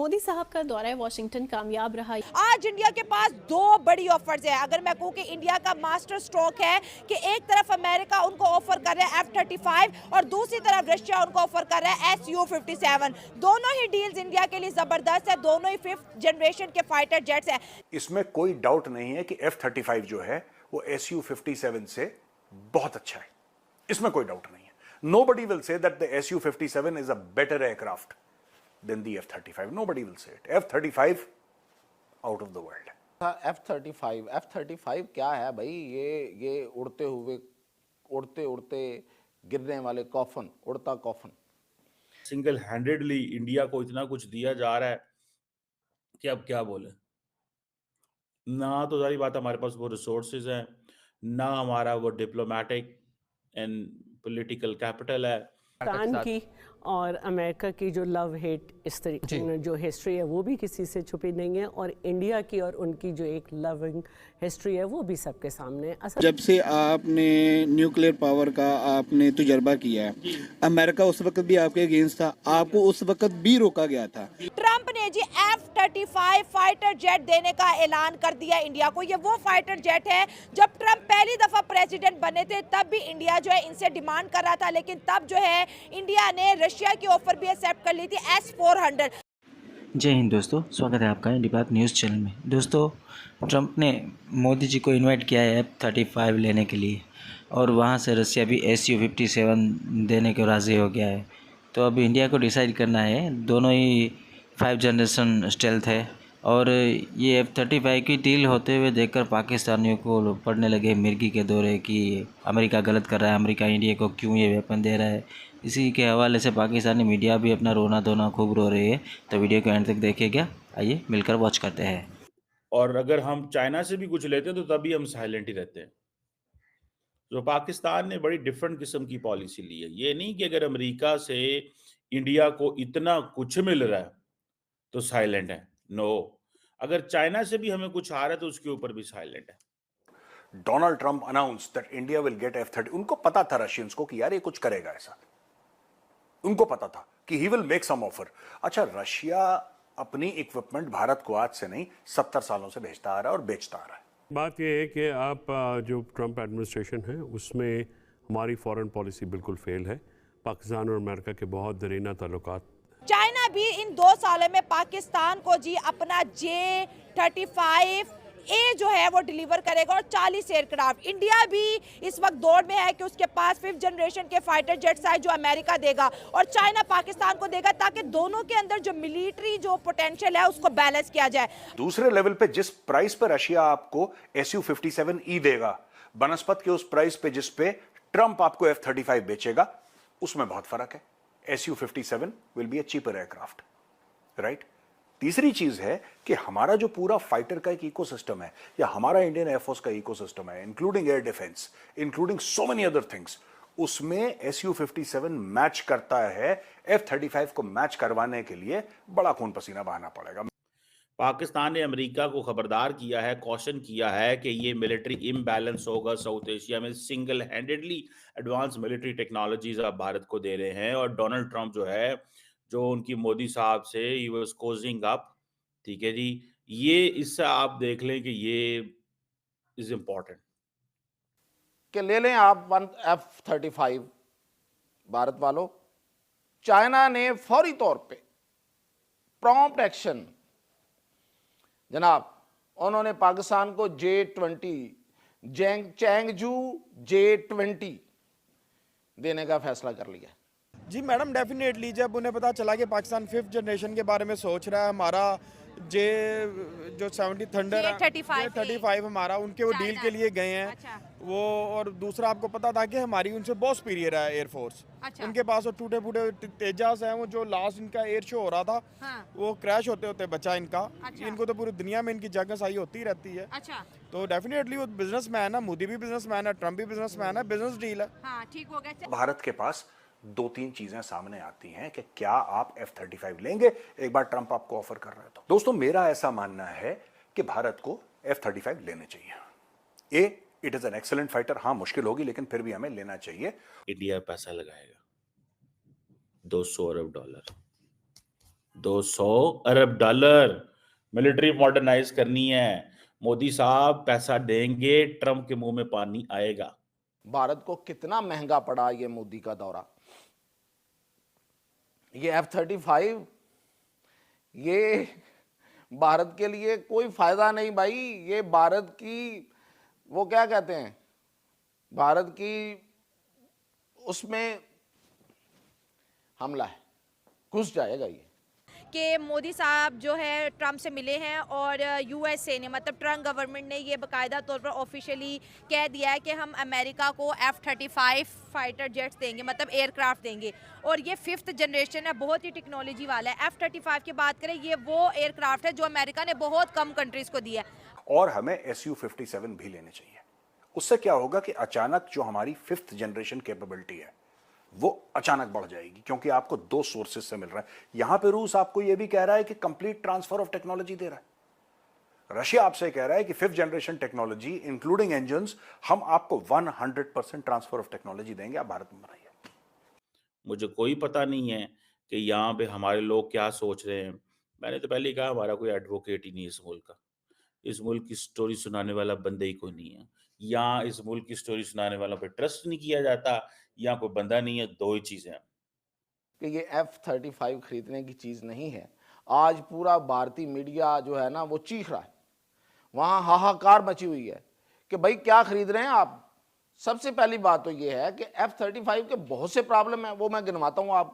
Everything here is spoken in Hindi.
मोदी साहब का दौरा वॉशिंगटन कामयाब रहा। आज इंडिया के पास दो बड़ी ऑफर्स है। अगर मैं कहूँ कि इंडिया का मास्टर स्ट्रोक है कि एक तरफ अमेरिका उनको ऑफर कर रहा है F-35 और दूसरी तरफ रशिया उनको ऑफर कर रहा है Su-57। दोनों ही डील्स इंडिया के लिए जबरदस्त है, दोनों ही 5th जनरेशन के फाइटर जेट्स हैं। इसमें कोई डाउट नहीं है कि F-35 जो है वो Su-57 से बहुत अच्छा है, इसमें कोई डाउट नहीं है। Nobody will say that the Su-57 is a better aircraft than the F-35. Nobody will say it. F-35 out of the world. F-35 क्या है भाई? ये उड़ते हुए उड़ते उड़ते गिरने वाले कॉफन, उड़ता कॉफन। सिंगल हैंडेडली इंडिया को इतना कुछ दिया जा रहा है कि अब क्या बोले। ना तो सारी बात हमारे पास वो रिसोर्सेज हैं, ना हमारा वो डिप्लोमेटिक एंड पॉलिटिकल कैपिटल है। पाकिस्तान की और अमेरिका की जो लव हेट इस तरीके जो हिस्ट्री है वो भी किसी से छुपी नहीं है, और इंडिया की और उनकी जो एक लविंग हिस्ट्री है वो भी सबके सामने है। जब से आपने न्यूक्लियर पावर का आपने तजुर्बा किया है, अमेरिका उस वक्त भी आपके अगेंस्ट था, आपको उस वक्त भी रोका गया था। ट्रंप ने जी F-35 फाइटर जेट देने का ऐलान कर दिया इंडिया को। ये वो फाइटर जेट है, जब ट्रंप पहली दफा प्रेसिडेंट बने थे तब भी इंडिया जो है इनसे डिमांड कर रहा था, लेकिन तब जो है इंडिया ने रशिया की ऑफर भी एक्सेप्ट कर ली थी S-400। जय हिंद दोस्तों, स्वागत है आपका इंडिया बात न्यूज़ चैनल में। दोस्तों, ट्रंप ने मोदी जी को इनवाइट किया है F-35 लेने के लिए, और वहाँ से रशिया भी Su-57 देने को राज़ी हो गया है। तो अब इंडिया को डिसाइड करना है। दोनों ही 5 जनरेशन स्टेल्थ है, और ये F-35 की डील होते हुए देखकर पाकिस्तानियों को पड़ने लगे मिर्गी के दौरे कि अमेरिका गलत कर रहा है, अमेरिका इंडिया को क्यों ये वेपन दे रहा है। इसी के हवाले से पाकिस्तानी मीडिया भी अपना रोना धोना खूब रो रही है। तो वीडियो को एंड तक देखिएगा, आइए मिलकर वॉच करते हैं। और अगर हम चाइना से भी कुछ लेते हैं तो तभी हम साइलेंट ही रहते हैं। तो पाकिस्तान ने बड़ी डिफरेंट किस्म की पॉलिसी ली है। ये नहीं कि अगर अमेरिका से इंडिया को इतना कुछ मिल रहा है तो साइलेंट है। नो, अगर चाइना से भी हमें कुछ आ रहा है तो उसके ऊपर भी साइलेंट है। Donald Trump announce that India will get F-30। उनको पता था रशियंस को कि यार ये कुछ करेगा ऐसा, उनको पता था कि he will make some offer. अच्छा, रशिया अपनी इक्विपमेंट भारत को आज से नहीं 70 सालों से भेजता आ रहा है और बेचता आ रहा है। बात यह है कि आप जो ट्रंप एडमिनिस्ट्रेशन है उसमें हमारी फॉरेन पॉलिसी बिल्कुल फेल है। पाकिस्तान और अमेरिका के बहुत दरीना ताल्लुकात। चाइना भी इन 2 सालों में पाकिस्तान को जी अपना J-35A जो है वो डिलीवर करेगा और 40 एयरक्राफ्ट। इंडिया भी इस वक्त दौड़ में है कि उसके पास 5th जनरेशन के फाइटर जेट्स आए जो अमेरिका देगा और चाइना पाकिस्तान को देगा, ताकि दोनों के अंदर जो मिलिट्री जो पोटेंशियल है उसको बैलेंस किया जाए। दूसरे लेवल पे जिस प्राइस पर रशिया आपको Su-57E देगा, बनस्पत के उस प्राइस पे जिस पे ट्रंप आपको F-35 बेचेगा, उसमें बहुत फर्क है। Su-57 will be a cheaper aircraft, right. तीसरी चीज है कि हमारा जो पूरा फाइटर का एक इकोसिस्टम है, या हमारा इंडियन एयरफोर्स का इकोसिस्टम है, including air defence, including so many other things, उसमें Su-57 मैच करता है। F-35 को मैच करवाने के लिए बड़ा खून पसीना बहाना पड़ेगा। पाकिस्तान ने अमेरिका को खबरदार किया है, कॉशन किया है कि ये मिलिट्री इम्बैलेंस होगा साउथ एशिया में। Single handedly advance military technologies आप भारत को दे रहे हैं, और डोनाल्ड ट्रंप जो है, जो उनकी मोदी साहब से ही वाज कोजिंग अप, ठीक है जी। ये इससे आप देख लें कि ये इज इम्पोर्टेंट कि ले लें आप F-35 भारत वालों। चाइना ने फौरी तौर पे प्रॉम्प्ट एक्शन जनाब, उन्होंने पाकिस्तान को J-20 चैंगजू J-20 देने का फैसला कर लिया। जी मैडम, डेफिनेटली जब उन्हें पता चला कि पाकिस्तान 5th जनरेशन के बारे में सोच रहा है, हमारा जो 70 थंडर J-35 हमारा, उनके वो डील के लिए गए हैं। अच्छा। वो और दूसरा आपको पता था कि हमारी उनसे बहुत सुपीरियर है एयरफोर्स। अच्छा। उनके पास वो टूटे फूटे तेजास हैं, वो जो लास्ट इनका एयर शो हो रहा था। हाँ। वो क्रैश होते होते बचा इनका। अच्छा। इनको तो पूरी दुनिया में इनकी जगह सही होती रहती है। अच्छा। तो डेफिनेटली वो बिजनेसमैन है, मोदी भी बिजनेसमैन है, ट्रंप भी बिजनेसमैन है, बिजनेस डील है। हाँ, ठीक हो गया। भारत के पास 2-3 चीजें सामने आती हैं कि क्या आप F-35 लेंगे, एक बार ट्रंप आपको ऑफर कर रहा है तो। दोस्तों, मेरा ऐसा मानना है कि भारत को F-35 लेने चाहिए। It is an excellent fighter. हाँ, मुश्किल होगी लेकिन फिर भी हमें लेना चाहिए। इंडिया पैसा लगाएगा $200 अरब, 200 अरब डॉलर मिलिट्री मॉडर्नाइज करनी है। मोदी साहब पैसा देंगे, ट्रंप के मुंह में पानी आएगा। भारत को कितना महंगा पड़ा ये मोदी का दौरा। ये F-35 ये भारत के लिए कोई फायदा नहीं भाई। ये भारत की वो क्या कहते हैं, भारत की उसमें हमला है, घुस जाएगा ये। कि मोदी साहब जो है ट्रम्प से मिले हैं और यूएसए ने मतलब ट्रम्प गवर्नमेंट ने ये बाकायदा तौर पर ऑफिशियली कह दिया है कि हम अमेरिका को F-35 फाइटर जेट्स देंगे, मतलब एयरक्राफ्ट देंगे। और ये 5th जनरेशन है, बहुत ही टेक्नोलॉजी वाला है। F-35 की बात करें, ये वो एयरक्राफ्ट है जो अमेरिका ने बहुत कम कंट्रीज को दिया है। और हमें Su-57 भी लेने चाहिए। उससे क्या होगा कि अचानक जो हमारी 5th जनरेशन कैपेबिलिटी है वो अचानक बढ़ जाएगी, क्योंकि आपको 2 सोर्सेस से मिल रहा है। यहां पे रूस आपको यह भी कह रहा है कि कंप्लीट ट्रांसफर ऑफ टेक्नोलॉजी दे रहा है। रशिया आपसे कह रहा है कि 5th generation technology including engines हम आपको 100% ट्रांसफर ऑफ टेक्नोलॉजी देंगे, आप भारत में बनाइए। मुझे कोई पता नहीं है कि यहाँ पे हमारे लोग क्या सोच रहे हैं। मैंने तो पहले ही कहा, हमारा कोई एडवोकेट ही नहीं इस मुल्क का। इस मुल्क की स्टोरी सुनाने वाला बंदा ही कोई नहीं है। यहाँ इस मुल्क की स्टोरी सुनाने वालों पे ट्रस्ट नहीं किया जाता, यहाँ कोई बंदा नहीं है। 2 ही चीजें हैं कि ये F-35 खरीदने की चीज़ नहीं है। आज पूरा भारतीय मीडिया जो है ना वो चीख रहा है, वहाँ हाहाकार मची हुई है कि भाई क्या खरीद रहे हैं आप। सबसे पहली बात तो ये है कि F-35 के बहुत से प्रॉब्लम है, वो मैं गिनवाता हूँ आपको।